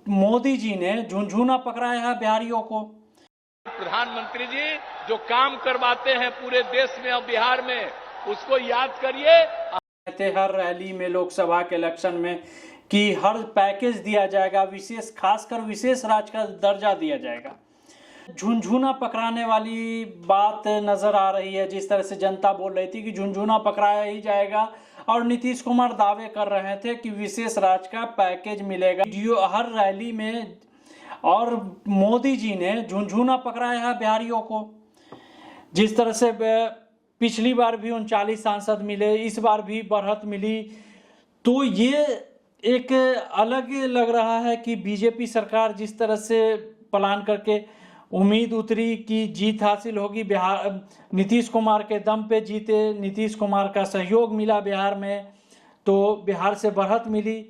मोदी जी ने झुनझुना पकड़ाया है बिहारियों को। प्रधानमंत्री जी जो काम करवाते हैं पूरे देश में और बिहार में, उसको याद करिए। कहते हर रैली में लोकसभा के इलेक्शन में कि हर पैकेज दिया जाएगा, विशेष खासकर विशेष राज्य का दर्जा दिया जाएगा। झुनझुना पकड़ाने वाली बात नजर आ रही है। जिस तरह से जनता बोल रही थी कि झुनझुना पकड़ाया ही जाएगा और नीतीश कुमार दावे कर रहे थे कि विशेष राज्य का पैकेज मिलेगा हर रैली में, और मोदी जी ने झुनझुना पकड़ाया है बिहारियों को। जिस तरह से पिछली बार भी 39 सांसद मिले, इस बार भी बढ़त मिली, तो ये एक अलग लग रहा है कि बीजेपी सरकार जिस तरह से प्लान करके उम्मीद उतरी कि जीत हासिल होगी, बिहार नीतीश कुमार के दम पे जीते, नीतीश कुमार का सहयोग मिला बिहार में, तो बिहार से बढ़त मिली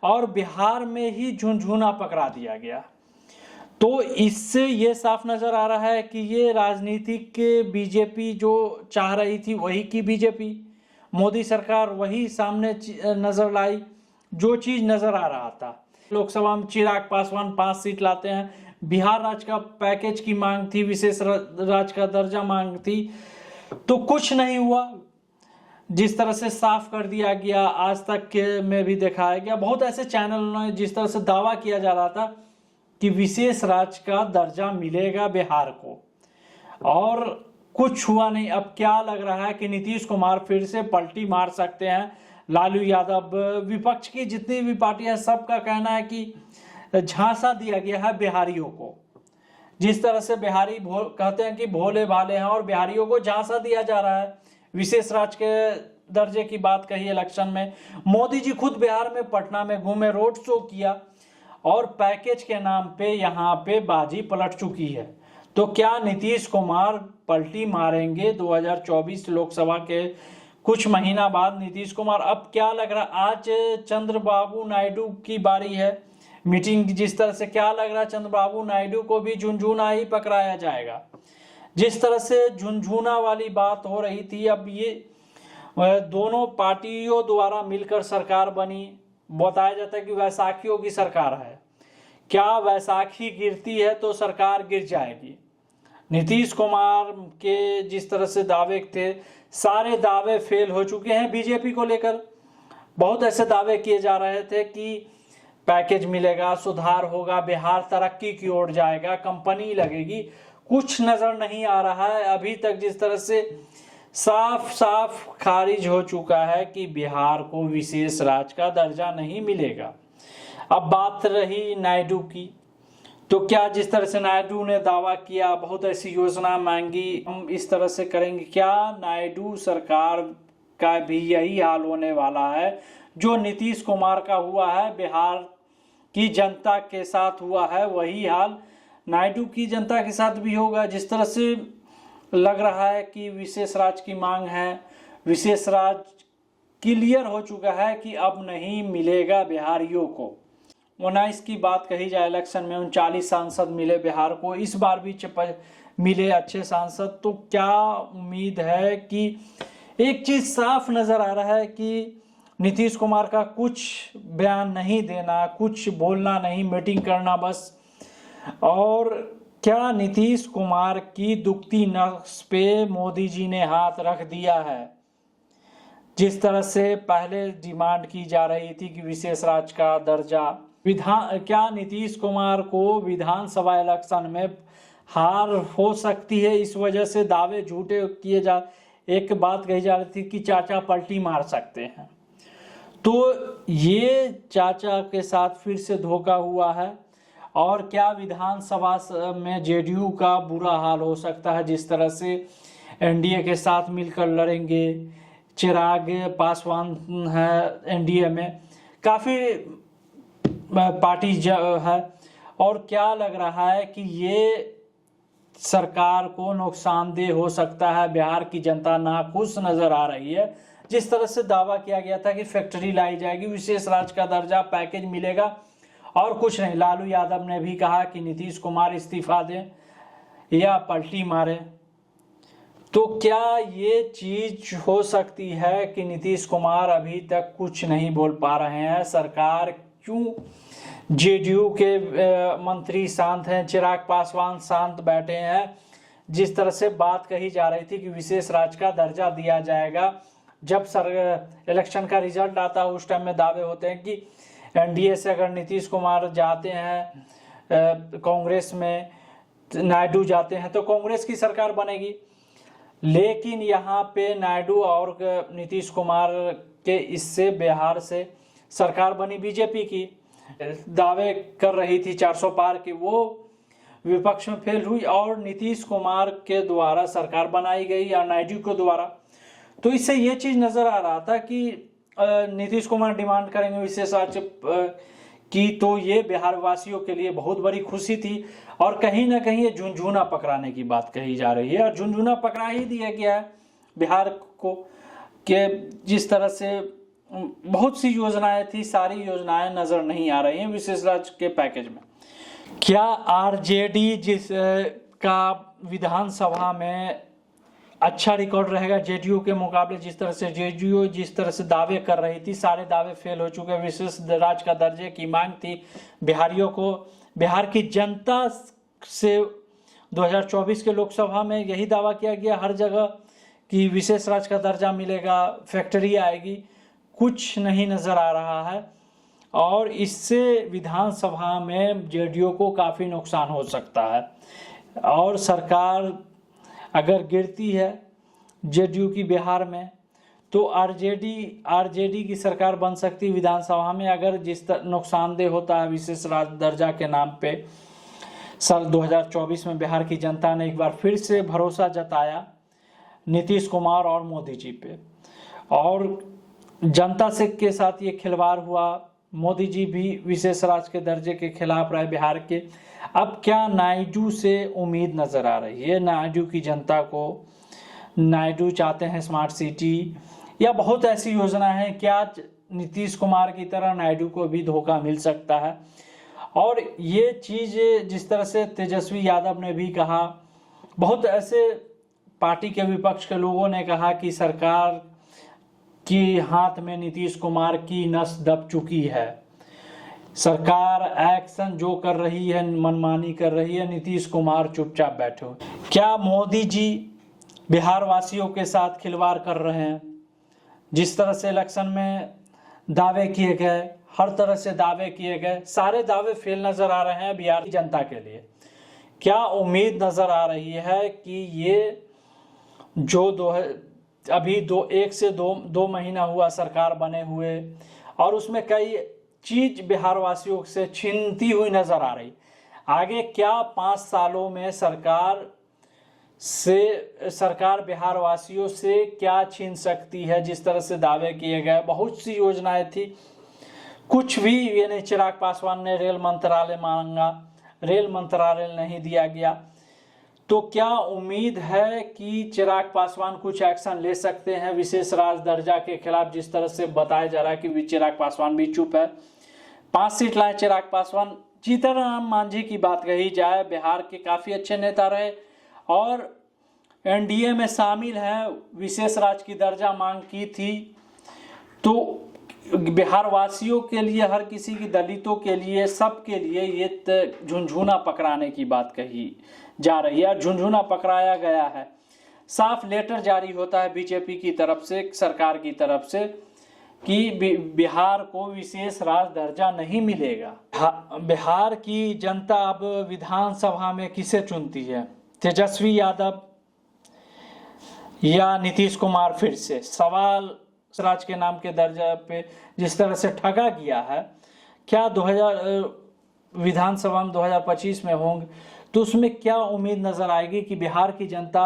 और बिहार में ही झुनझुना पकड़ा दिया गया। तो इससे ये साफ नजर आ रहा है कि ये राजनीतिक बीजेपी जो चाह रही थी वही की बीजेपी, मोदी सरकार वही सामने नजर लाई जो चीज नजर आ रहा था। लोकसभा में चिराग पासवान 5 सीट लाते हैं, बिहार राज्य का पैकेज की मांग थी, विशेष राज्य का दर्जा मांग थी, तो कुछ नहीं हुआ। जिस तरह से साफ कर दिया गया, आज तक के में भी दिखाया गया, बहुत ऐसे चैनल ने जिस तरह से दावा किया जा रहा था कि विशेष राज्य का दर्जा मिलेगा बिहार को, और कुछ हुआ नहीं। अब क्या लग रहा है कि नीतीश कुमार फिर से पलटी मार सकते हैं। लालू यादव, विपक्ष की जितनी भी पार्टियां, सबका कहना है कि झांसा दिया गया है बिहारियों को। जिस तरह से बिहारी कहते हैं कि भोले भाले हैं, और बिहारियों को झांसा दिया जा रहा है। विशेष राज्य के दर्जे की बात कही इलेक्शन में, मोदी जी खुद बिहार में पटना में घूमे, रोड शो किया, और पैकेज के नाम पे यहाँ पे बाजी पलट चुकी है। तो क्या नीतीश कुमार पलटी मारेंगे 2024 लोकसभा के कुछ महीना बाद? नीतीश कुमार अब क्या लग रहा, आज चंद्रबाबू नायडू की बारी है मीटिंग। जिस तरह से क्या लग रहा है चंद्रबाबू नायडू को भी झुनझुना ही पकड़ाया जाएगा। जिस तरह से झुनझुना वाली बात हो रही थी, अब ये दोनों पार्टियों द्वारा मिलकर सरकार बनी। बताया जाता है कि वैसाखियों की सरकार है। क्या वैसाखी गिरती है तो सरकार गिर जाएगी? नीतीश कुमार के जिस तरह से दावे थे, सारे दावे फेल हो चुके हैं। बीजेपी को लेकर बहुत ऐसे दावे किए जा रहे थे कि पैकेज मिलेगा, सुधार होगा, बिहार तरक्की की ओर जाएगा, कंपनी लगेगी। कुछ नजर नहीं आ रहा है अभी तक। जिस तरह से साफ साफ खारिज हो चुका है कि बिहार को विशेष राज्य का दर्जा नहीं मिलेगा। अब बात रही नायडू की, तो क्या जिस तरह से नायडू ने दावा किया, बहुत ऐसी योजना मांगी, हम इस तरह से करेंगे, क्या नायडू सरकार का भी यही हाल होने वाला है जो नीतीश कुमार का हुआ है, बिहार की जनता के साथ हुआ है, वही हाल नायडू की जनता के साथ भी होगा? जिस तरह से लग रहा है कि विशेष राज्य की मांग है, विशेष राज्य क्लियर हो चुका है कि अब नहीं मिलेगा बिहारियों को। 19 की बात कही जाए, इलेक्शन में 39 सांसद मिले बिहार को, इस बार भी मिले अच्छे सांसद। तो क्या उम्मीद है कि एक चीज साफ नजर आ रहा है कि नीतीश कुमार का कुछ बयान नहीं देना, कुछ बोलना नहीं, मीटिंग करना बस। और क्या नीतीश कुमार की दुखती नस पे मोदी जी ने हाथ रख दिया है? जिस तरह से पहले डिमांड की जा रही थी कि विशेष राज्य का दर्जा, क्या नीतीश कुमार को विधानसभा इलेक्शन में हार हो सकती है? इस वजह से दावे झूठे किए जा, एक बात कही जा रही थी कि चाचा पलटी मार सकते हैं। तो ये चाचा के साथ फिर से धोखा हुआ है। और क्या विधानसभा में जेडीयू का बुरा हाल हो सकता है? जिस तरह से एनडीए के साथ मिलकर लड़ेंगे, चिराग पासवान है एनडीए में, काफ़ी पार्टी है, और क्या लग रहा है कि ये सरकार को नुकसानदेह हो सकता है। बिहार की जनता नाखुश नजर आ रही है। जिस तरह से दावा किया गया था कि फैक्ट्री लाई जाएगी, विशेष राज्य का दर्जा, पैकेज मिलेगा, और कुछ नहीं। लालू यादव ने भी कहा कि नीतीश कुमार इस्तीफा दें या पलटी मारे। तो क्या ये चीज हो सकती है कि नीतीश कुमार अभी तक कुछ नहीं बोल पा रहे हैं? सरकार क्यों जेडीयू के मंत्री शांत हैं, चिराग पासवान शांत बैठे हैं। जिस तरह से बात कही जा रही थी कि विशेष राज्य का दर्जा दिया जाएगा, जब इलेक्शन का रिजल्ट आता है उस टाइम में दावे होते हैं कि एनडीए से अगर नीतीश कुमार जाते हैं कांग्रेस में, नायडू जाते हैं तो कांग्रेस की सरकार बनेगी। लेकिन यहाँ पे नायडू और नीतीश कुमार के इससे बिहार से सरकार बनी बीजेपी की। दावे कर रही थी 400 पार की, वो विपक्ष में फेल हुई और नीतीश कुमार के द्वारा सरकार बनाई गई या नायडू के द्वारा। तो इससे ये चीज़ नज़र आ रहा था कि नीतीश कुमार डिमांड करेंगे विशेष राज्य की, तो ये बिहार वासियों के लिए बहुत बड़ी खुशी थी। और कहीं ना कहीं ये झुनझुना पकड़ाने की बात कही जा रही है, और झुनझुना पकड़ा ही दिया गया है बिहार को कि जिस तरह से बहुत सी योजनाएं थी, सारी योजनाएं नज़र नहीं आ रही हैं विशेष राज्य के पैकेज में। क्या आरजेडी जिस का विधानसभा में अच्छा रिकॉर्ड रहेगा जेडीयू के मुकाबले? जिस तरह से जेडीयू जिस तरह से दावे कर रही थी, सारे दावे फेल हो चुके। विशेष राज्य का दर्जे की मांग थी बिहारियों को, बिहार की जनता से 2024 के लोकसभा में यही दावा किया गया हर जगह कि विशेष राज्य का दर्जा मिलेगा, फैक्ट्री आएगी। कुछ नहीं नज़र आ रहा है और इससे विधानसभा में जेडीयू को काफ़ी नुकसान हो सकता है। और सरकार अगर गिरती है जेडीयू की बिहार में तो आरजेडी की सरकार बन सकती है विधानसभा में, अगर जिस नुकसानदेह होता है विशेष राज्य दर्जा के नाम पे। साल 2024 में बिहार की जनता ने एक बार फिर से भरोसा जताया नीतीश कुमार और मोदी जी पे, और जनता से के साथ ये खिलवाड़ हुआ। मोदी जी भी विशेष राज्य के दर्जे के खिलाफ रहे बिहार के। अब क्या नायडू से उम्मीद नज़र आ रही है? नायडू की जनता को, नायडू चाहते हैं स्मार्ट सिटी या बहुत ऐसी योजना है, क्या नीतीश कुमार की तरह नायडू को भी धोखा मिल सकता है? और ये चीज़ जिस तरह से तेजस्वी यादव ने भी कहा, बहुत ऐसे पार्टी के विपक्ष के लोगों ने कहा कि सरकार की हाथ में नीतीश कुमार की नस दब चुकी है, सरकार एक्शन जो कर रही है मनमानी कर रही है, नीतीश कुमार चुपचाप बैठे हो। क्या मोदी जी बिहार वासियों के साथ खिलवाड़ कर रहे हैं? जिस तरह से इलेक्शन में दावे किए गए, हर तरह से दावे किए गए, सारे दावे फेल नज़र आ रहे हैं बिहार की जनता के लिए। क्या उम्मीद नज़र आ रही है कि ये जो एक से दो महीना हुआ सरकार बने हुए और उसमें कई चीज बिहार वासियों से छीनती हुई नजर आ रही, आगे क्या 5 सालों में सरकार बिहार वासियों से क्या छीन सकती है? जिस तरह से दावे किए गए, बहुत सी योजनाएं थी, कुछ भी ये नहीं। चिराग पासवान ने रेल मंत्रालय मांगा, रेल मंत्रालय नहीं दिया गया। तो क्या उम्मीद है कि चिराग पासवान कुछ एक्शन ले सकते हैं विशेष राज्य दर्जा के खिलाफ? जिस तरह से बताया जा रहा है कि चिराग पासवान भी चुप है। 5 सीट लाए चिराग पासवान। जीतनराम मांझी की बात कही जाए, बिहार के काफ़ी अच्छे नेता रहे और एनडीए में शामिल हैं, विशेष राज्य की दर्जा मांग की थी। तो बिहार वासियों के लिए, हर किसी की, दलितों के लिए, सबके लिए ये झुनझुना पकड़ाने की बात कही जा रही है। झुनझुना पकड़ाया गया है, साफ लेटर जारी होता है बीजेपी की तरफ से, सरकार की तरफ से, कि बिहार को विशेष राज्य दर्जा नहीं मिलेगा। बिहार की जनता अब विधानसभा में किसे चुनती है? तेजस्वी यादव या नीतीश कुमार? फिर से सवाल राज्य के नाम के दर्जा पे जिस तरह से ठगा गया है, क्या 2000 विधानसभा में 2025 में होंगे तो उसमें क्या उम्मीद नजर आएगी कि बिहार की जनता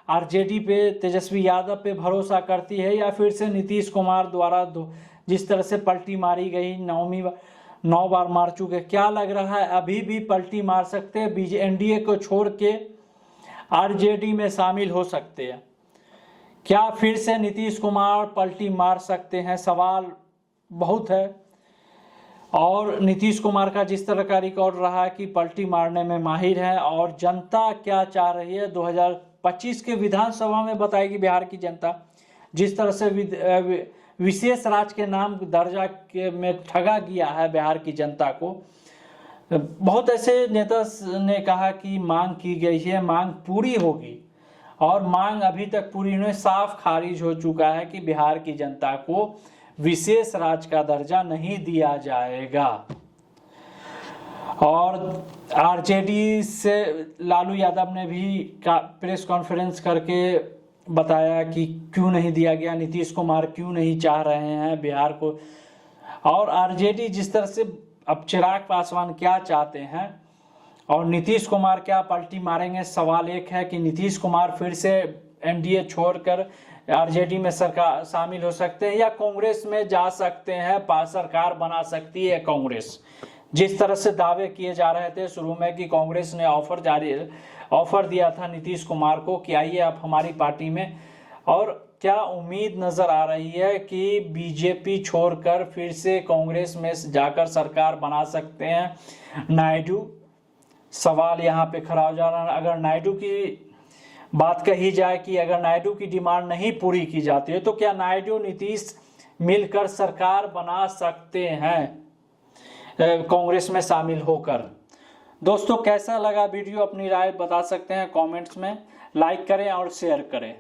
आरजेडी पे, तेजस्वी यादव पे भरोसा करती है, या फिर से नीतीश कुमार द्वारा जिस तरह से पलटी मारी गई, 9 बार मार चुके, क्या लग रहा है अभी भी पलटी मार सकते हैं, एनडीए को छोड़ के आरजेडी में शामिल हो सकते हैं? क्या फिर से नीतीश कुमार पलटी मार सकते हैं? सवाल बहुत है। और नीतीश कुमार का जिस तरह का रिकॉर्ड रहा है कि पलटी मारने में माहिर है, और जनता क्या चाह रही है 2025 के विधानसभा में बताएगी बिहार की जनता। जिस तरह से विशेष राज्य के नाम दर्जा के में ठगा गया है बिहार की जनता को, बहुत ऐसे नेता ने कहा कि मांग की गई है, मांग पूरी होगी, और मांग अभी तक पूरी नहीं, साफ खारिज हो चुका है कि बिहार की जनता को विशेष राज्य का दर्जा नहीं दिया जाएगा। और आरजेडी से लालू यादव ने भी प्रेस कॉन्फ्रेंस करके बताया कि क्यों नहीं दिया गया, नीतीश कुमार क्यों नहीं चाह रहे हैं बिहार को। और आरजेडी जिस तरह से, अब चिराग पासवान क्या चाहते हैं और नीतीश कुमार क्या पलटी मारेंगे, सवाल एक है कि नीतीश कुमार फिर से एनडीए छोड़कर आरजेडी में सरकार शामिल हो सकते हैं या कांग्रेस में जा सकते हैं, सरकार बना सकती है कांग्रेस। जिस तरह से दावे किए जा रहे थे शुरू में कि कांग्रेस ने ऑफर दिया था नीतीश कुमार को कि आइए आप हमारी पार्टी में, और क्या उम्मीद नजर आ रही है कि बीजेपी छोड़कर फिर से कांग्रेस में जाकर सरकार बना सकते हैं नायडू। सवाल यहाँ पे खड़ा हो जा रहा है। अगर नायडू की बात कही जाए कि अगर नायडू की डिमांड नहीं पूरी की जाती है तो क्या नायडू नीतीश मिलकर सरकार बना सकते हैं कांग्रेस में शामिल होकर? दोस्तों कैसा लगा वीडियो, अपनी राय बता सकते हैं कमेंट्स में, लाइक करें और शेयर करें।